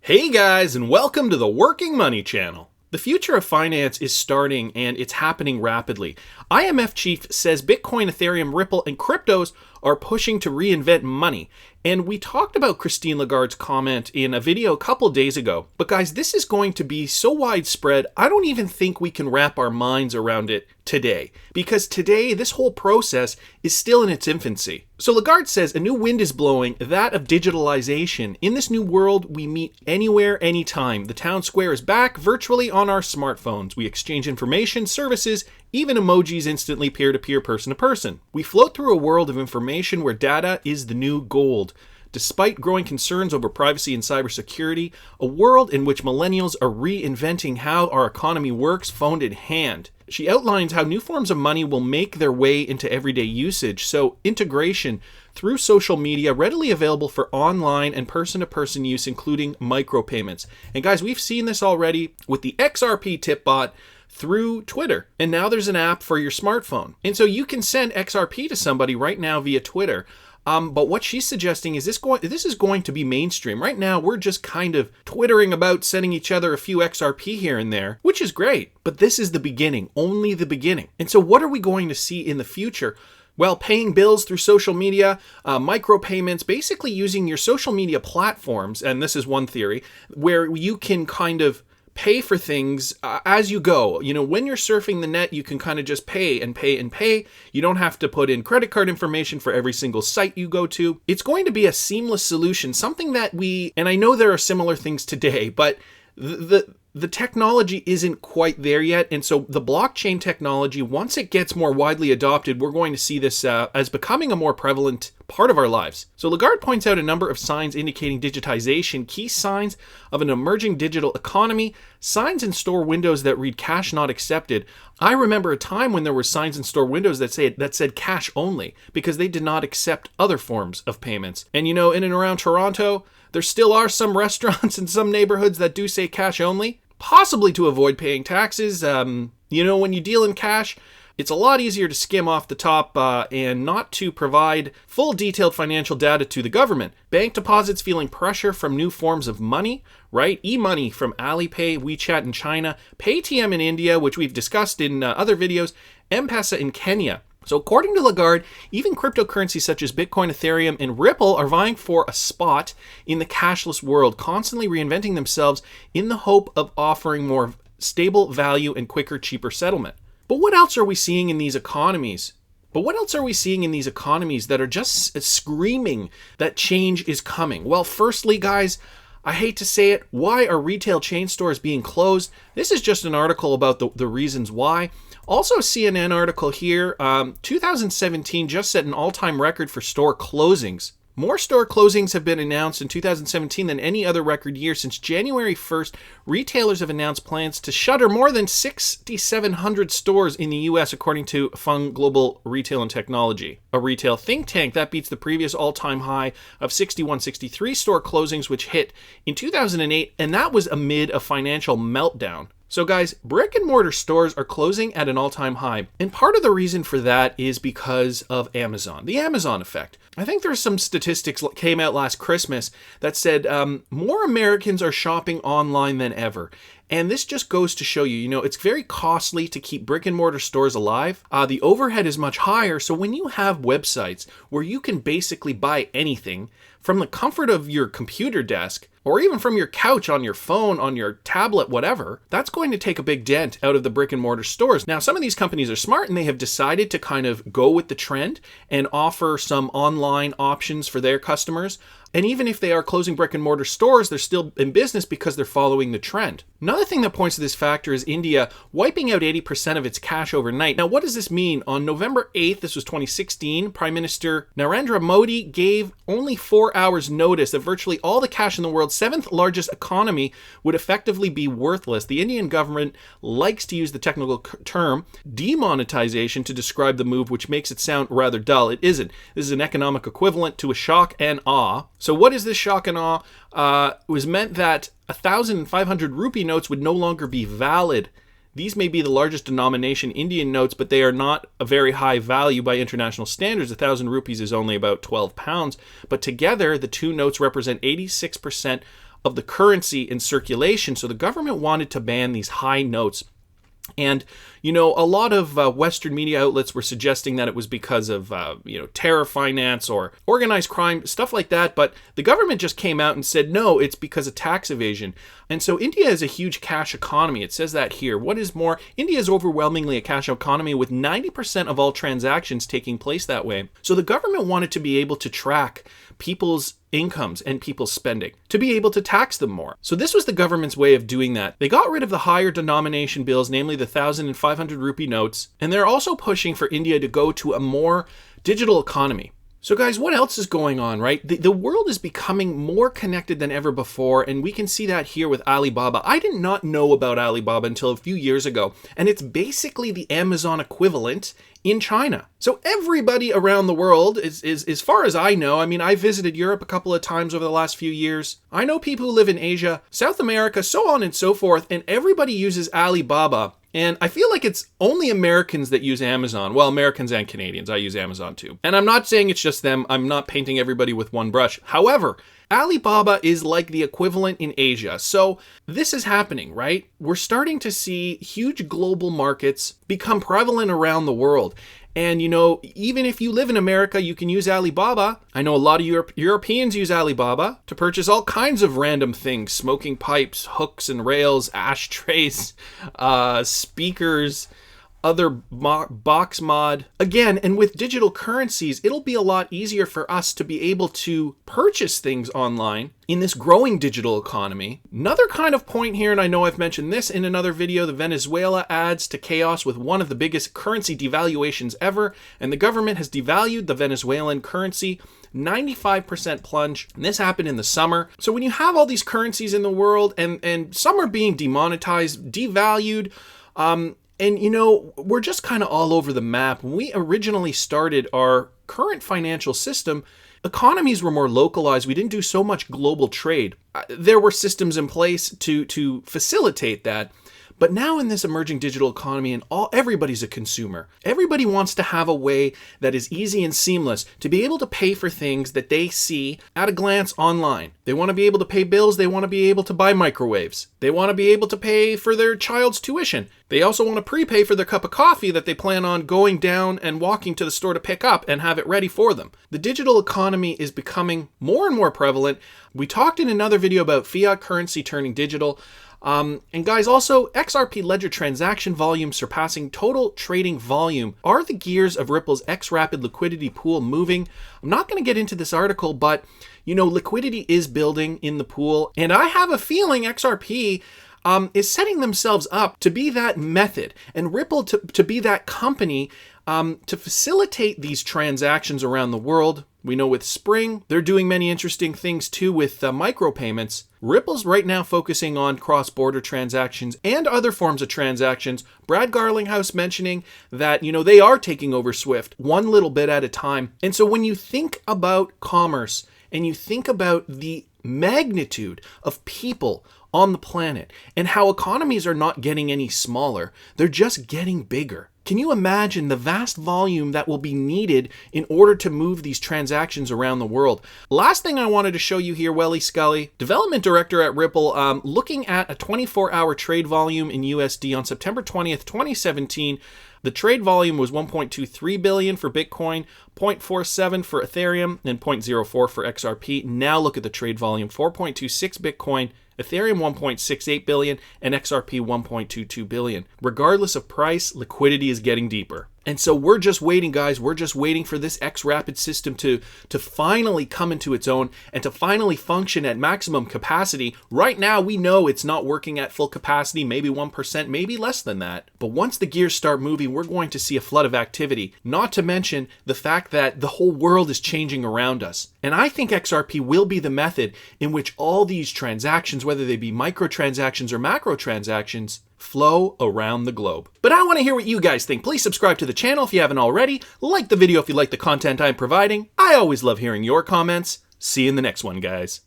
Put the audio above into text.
Hey guys, and welcome to the Working Money Channel. The future of finance is starting and it's happening rapidly. IMF chief says Bitcoin, Ethereum, Ripple, and cryptos are pushing to reinvent money. And we talked about Christine Lagarde's comment in a video a couple days ago. But guys, this is going to be so widespread, I don't even think we can wrap our minds around it today. Because today, this whole process is still in its infancy. So Lagarde says a new wind is blowing, that of digitalization. In this new world, we meet anywhere, anytime. The town square is back virtually on our smartphones. We exchange information, services, even emojis instantly peer-to-peer, person-to-person. We float through a world of information where data is the new gold. Despite growing concerns over privacy and cybersecurity, a world in which millennials are reinventing how our economy works phone in hand. She outlines how new forms of money will make their way into everyday usage, so integration through social media readily available for online and person-to-person use, including micropayments. And guys, we've seen this already with the XRP tip bot through Twitter. And now there's an app for your smartphone. And so you can send XRP to somebody right now via Twitter. But what she's suggesting is this is going to be mainstream. Right now, we're just kind of twittering about sending each other a few XRP here and there, which is great. But this is the beginning, only the beginning. And so what are we going to see in the future? Well, paying bills through social media, micropayments, basically using your social media platforms, and this is one theory, where you can kind of pay for things as you go. You know, when you're surfing the net, you can kind of just pay and pay and pay. You don't have to put in credit card information for every single site you go to. It's going to be a seamless solution, something that and I know there are similar things today, but the technology isn't quite there yet. And so the blockchain technology, once it gets more widely adopted, we're going to see this as becoming a more prevalent part of our lives. So Lagarde points out a number of signs indicating digitization, key signs of an emerging digital economy, signs in store windows that read cash not accepted. I remember a time when there were signs in store windows that said cash only because they did not accept other forms of payments. And you know, in and around Toronto, there still are some restaurants in some neighborhoods that do say cash only, possibly to avoid paying taxes. You know, when you deal in cash, it's a lot easier to skim off the top and not to provide full detailed financial data to the government. Bank deposits feeling pressure from new forms of money, right? E-money from Alipay, WeChat in China, Paytm in India, which we've discussed in other videos, M-Pesa in Kenya. So according to Lagarde, even cryptocurrencies such as Bitcoin, Ethereum, and Ripple are vying for a spot in the cashless world, constantly reinventing themselves in the hope of offering more stable value and quicker, cheaper settlement. But what else are we seeing in these economies? That are just screaming that change is coming? Well, firstly, guys, I hate to say it, why are retail chain stores being closed? This is just an article about the reasons why. Also a CNN article here, 2017 just set an all-time record for store closings. More store closings have been announced in 2017 than any other record year. Since January 1st, retailers have announced plans to shutter more than 6,700 stores in the U.S., according to Fung Global Retail and Technology, a retail think tank. That beats the previous all-time high of 6163 store closings, which hit in 2008, and that was amid a financial meltdown. So guys, brick and mortar stores are closing at an all-time high. And part of the reason for that is because of Amazon, the Amazon effect. I think there's some statistics that came out last Christmas that said more Americans are shopping online than ever. And this just goes to show you, it's very costly to keep brick and mortar stores alive. The overhead is much higher. So when you have websites where you can basically buy anything from the comfort of your computer desk, or even from your couch on your phone, on your tablet, whatever, that's going to take a big dent out of the brick and mortar stores. Now, some of these companies are smart and they have decided to kind of go with the trend and offer some online options for their customers. And even if they are closing brick and mortar stores, they're still in business because they're following the trend. Another thing that points to this factor is India wiping out 80% of its cash overnight. Now, what does this mean? On November 8th, this was 2016, Prime Minister Narendra Modi gave only 4 hours notice that virtually all the cash in the world's seventh largest economy would effectively be worthless. The Indian government likes to use the technical term demonetization to describe the move, which makes it sound rather dull. It isn't. This is an economic equivalent to a shock and awe. So what is this shock and awe? It was meant that 1,500 rupee notes would no longer be valid. These may be the largest denomination Indian notes, but they are not a very high value by international standards. 1,000 rupees is only about 12 pounds. But together, the two notes represent 86% of the currency in circulation. So the government wanted to ban these high notes. And, you know, a lot of Western media outlets were suggesting that it was because of, terror finance or organized crime, stuff like that. But the government just came out and said, no, it's because of tax evasion. And so India is a huge cash economy. It says that here. What is more, India is overwhelmingly a cash economy with 90% of all transactions taking place that way. So the government wanted to be able to track people's incomes and people's spending, to be able to tax them more. So this was the government's way of doing that. They got rid of the higher denomination bills, namely the 1,000 and 500 rupee notes, and they're also pushing for India to go to a more digital economy. So guys, what else is going on, right? The world is becoming more connected than ever before, and we can see that here with Alibaba. I did not know about Alibaba until a few years ago, and it's basically the Amazon equivalent in China. So everybody around the world is as far as I know, I mean, I visited Europe a couple of times over the last few years. I know people who live in Asia, South America, so on and so forth, and everybody uses Alibaba. And I feel like it's only Americans that use Amazon. Well, Americans and Canadians. I use Amazon too. And I'm not saying it's just them. I'm not painting everybody with one brush. However, Alibaba is like the equivalent in Asia. So this is happening, right? We're starting to see huge global markets become prevalent around the world. And, you know, even if you live in America, you can use Alibaba. I know a lot of Europeans use Alibaba to purchase all kinds of random things: smoking pipes, hooks and rails, ashtrays, speakers, other box mod. Again, and with digital currencies, it'll be a lot easier for us to be able to purchase things online in this growing digital economy. Another kind of point here, and I know I've mentioned this in another video, the Venezuela adds to chaos with one of the biggest currency devaluations ever, and the government has devalued the Venezuelan currency. 95% plunge. And this happened in the summer. So when you have all these currencies in the world and some are being demonetized, devalued, and, you know, we're just kind of all over the map. When we originally started our current financial system, economies were more localized. We didn't do so much global trade. There were systems in place to facilitate that. But now in this emerging digital economy, and everybody's a consumer. Everybody wants to have a way that is easy and seamless to be able to pay for things that they see at a glance online. They want to be able to pay bills. They want to be able to buy microwaves. They want to be able to pay for their child's tuition. They also want to prepay for their cup of coffee that they plan on going down and walking to the store to pick up and have it ready for them. The digital economy is becoming more and more prevalent. We talked in another video about fiat currency turning digital. And guys, also XRP Ledger transaction volume surpassing total trading volume. Are the gears of Ripple's xRapid liquidity pool moving? I'm not going to get into this article, but you know, liquidity is building in the pool, and I have a feeling XRP is setting themselves up to be that method, and Ripple to be that company to facilitate these transactions around the world. We know with Spring, they're doing many interesting things too with micropayments. Ripple's right now focusing on cross-border transactions and other forms of transactions. Brad Garlinghouse mentioning that, you know, they are taking over Swift one little bit at a time. And so when you think about commerce and you think about the magnitude of people on the planet and how economies are not getting any smaller, they're just getting bigger. Can you imagine the vast volume that will be needed in order to move these transactions around the world? Last thing I wanted to show you here, Welly Scully, development director at Ripple, looking at a 24-hour trade volume in USD on September 20th, 2017. The trade volume was 1.23 billion for Bitcoin, 0.47 for Ethereum, and 0.04 for XRP. Now look at the trade volume: 4.26 Bitcoin, Ethereum 1.68 billion, and XRP 1.22 billion. Regardless of price, liquidity is getting deeper. And so we're just waiting, guys. We're just waiting for this xRapid system to finally come into its own and to finally function at maximum capacity. Right now, we know it's not working at full capacity, maybe 1%, maybe less than that. But once the gears start moving, we're going to see a flood of activity, not to mention the fact that the whole world is changing around us. And I think XRP will be the method in which all these transactions, whether they be microtransactions or macro transactions, flow around the globe. But I want to hear what you guys think. Please subscribe to the channel if you haven't already. Like the video if you like the content I'm providing. I always love hearing your comments. See you in the next one, guys.